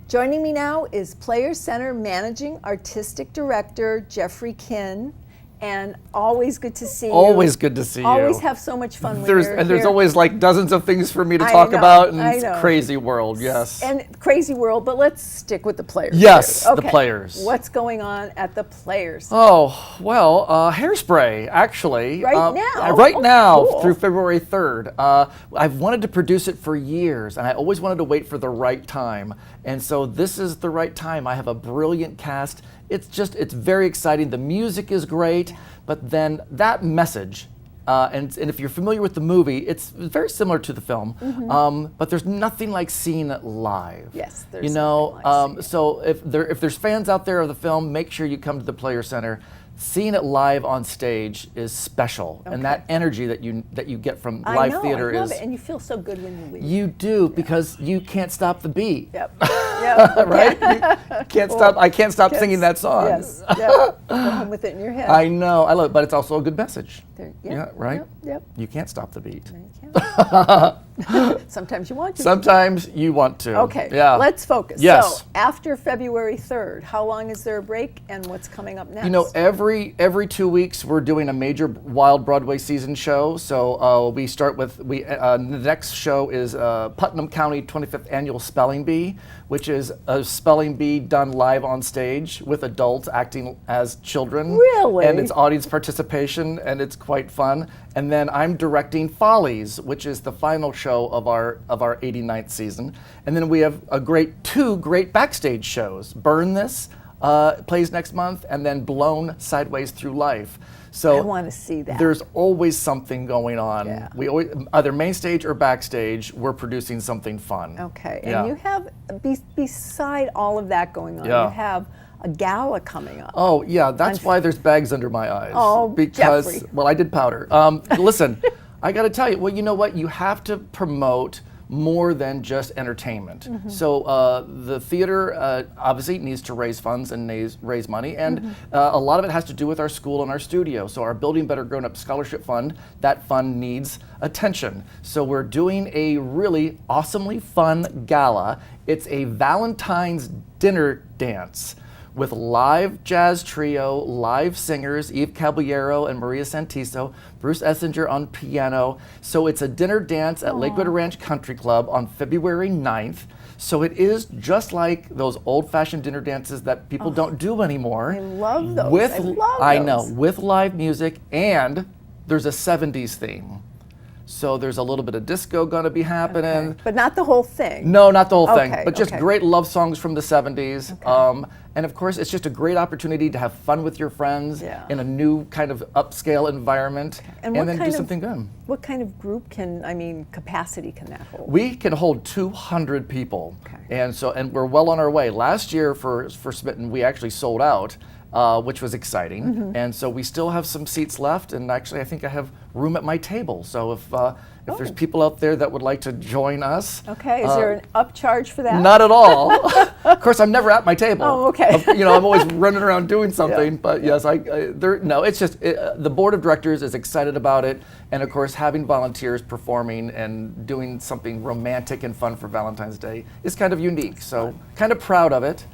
Joining me now is Player Center Managing Artistic Director Jeffrey Kinn. And always good to see you. Always good to see you. Always have so much fun when you're here. There's always like dozens of things for me to talk about in this crazy world, yes. And crazy world, but let's stick with the players. Yes, the players. What's going on at the players? Oh, well, Hairspray, actually. Right now? Right now, cool. through February 3rd. I've wanted to produce it for years, and I always wanted to wait for the right time. And so this is the right time. I have a brilliant cast. It's very exciting. The music is great, but then that message, and if you're familiar with the movie, it's very similar to the film, but there's nothing like seeing it live. Yes, there's nothing like seeing it. So if there's fans out there of the film, make sure you come to the Player Center. Seeing it live on stage is special, and that energy that you get from live theater I love it, and you feel so good when you leave. You do, because you can't stop the beat. Yep. Yep. Right? You can't stop. I can't stop singing that song. Yes. Yep. Go home with it in your head. I know. I love it, but it's also a good message. Yeah. Right. Yep. You can't stop the beat. No, you can't. Sometimes you want to. Sometimes you want to. Okay. Yeah. Let's focus. Yes. So after February 3rd, how long is there a break, and what's coming up next? You know, every 2 weeks we're doing a major wild Broadway season show. So we start with the next show is Putnam County 25th Annual Spelling Bee, which is a spelling bee done live on stage with adults acting as children. Really? And it's audience participation, and it's quite fun. And then I'm directing Follies, which is the final show of our 89th season. And then we have two great backstage shows. Burn This plays next month, and then Blown Sideways Through Life. So I want to see that. There's always something going on. Yeah. We always, either main stage or backstage, we're producing something fun. Okay, Yeah. and you have, beside all of that going on, Yeah. you have a gala coming up. Oh yeah, that's why there's bags under my eyes. Oh, because Jeffrey. well, I did powder. Listen, I got to tell you. Well, you know what? You have to promote more than just entertainment. So the theater obviously needs to raise funds and raise money, and a lot of it has to do with our school and our studio. So our Building Better Grown Up Scholarship Fund, that fund needs attention. So we're doing a really awesomely fun gala. It's a Valentine's dinner dance with live jazz trio, live singers, Eve Caballero and Maria Santiso, Bruce Essinger on piano. So it's a dinner dance at Lakewood Ranch Country Club on February 9th. So it is just like those old-fashioned dinner dances that people don't do anymore. I love those. I know, with live music, and there's a 70s theme. So there's a little bit of disco gonna be happening. Okay. But not the whole thing. No, not the whole thing, Okay, but just okay. great love songs from the 70s. And of course, it's just a great opportunity to have fun with your friends in a new kind of upscale environment, and then do something good. What kind of group capacity can that hold? We can hold 200 people, and we're well on our way. Last year for Smitten, we actually sold out, which was exciting, and so we still have some seats left, and actually I think I have room at my table. So if there's people out there that would like to join us. Okay, is there an upcharge for that? Not at all. Of course, I'm never at my table. Oh, okay. I'm always running around doing something. But yes, it's just the board of directors is excited about it, and of course, having volunteers performing and doing something romantic and fun for Valentine's Day is kind of unique. So, kind of proud of it.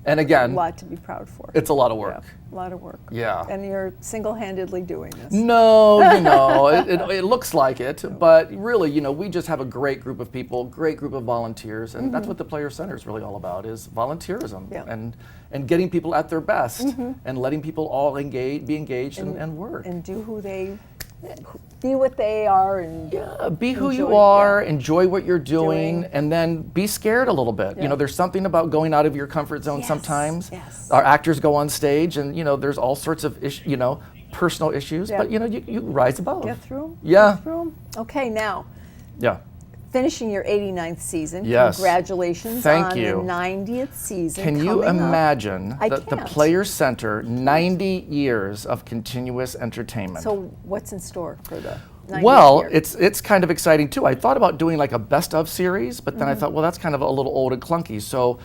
And again, a lot to be proud for. It's a lot of work. Yeah, a lot of work. Yeah. And you're single-handedly doing this. No, it looks like it, but really, we just have a great group of people, great group of volunteers, and that's what the Player Center is really all about, is volunteerism and getting people at their best and letting people all be engaged and work. And be what they are, and be who you are, enjoy what you're doing, and then be scared a little bit. There's something about going out of your comfort zone sometimes. Yes. Our actors go on stage, and there's all sorts of personal issues, but you rise above. Get through 'em? Yeah. Get through 'em? Okay, now. Yeah. Finishing your 89th season. Yes. Congratulations Thank on you. the 90th season. Can you imagine that the can't. Player Center, 90 years of continuous entertainment? So what's in store for the 90th Well, year? it's kind of exciting too. I thought about doing like a best of series, but then I thought, well, that's kind of a little old and clunky. So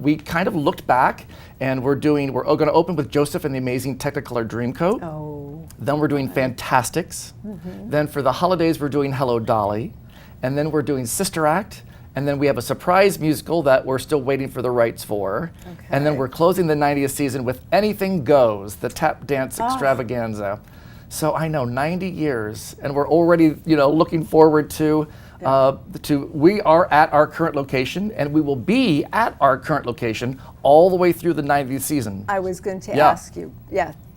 we kind of looked back, and we're going to open with Joseph and the Amazing Technicolor Dreamcoat. Oh. Then we're doing Fantastics. Then for the holidays, we're doing Hello Dolly. And then we're doing Sister Act. And then we have a surprise musical that we're still waiting for the rights for. And then Okay. we're closing the 90th season with Anything Goes, the tap dance extravaganza. So I know 90 years, and we're already, looking forward to. We are at our current location, and we will be at our current location all the way through the 90th season. I was going to Yeah. ask you,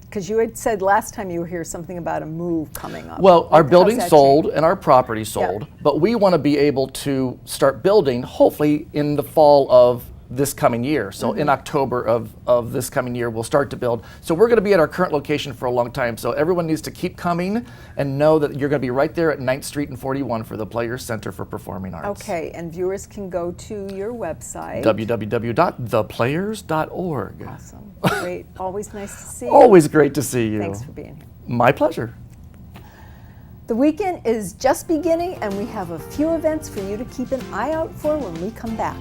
because you had said last time you were here something about a move coming up. Well, our How's building that sold change? and our property sold, but we want to be able to start building hopefully in the fall of this coming year. So in October of this coming year, we'll start to build. So we're going to be at our current location for a long time. So everyone needs to keep coming and know that you're going to be right there at 9th Street and 41 for the Players Center for Performing Arts. Okay, and viewers can go to your website. www.theplayers.org. Awesome. Great. Always nice to see you. Always great to see you. Thanks for being here. My pleasure. The weekend is just beginning, and we have a few events for you to keep an eye out for when we come back.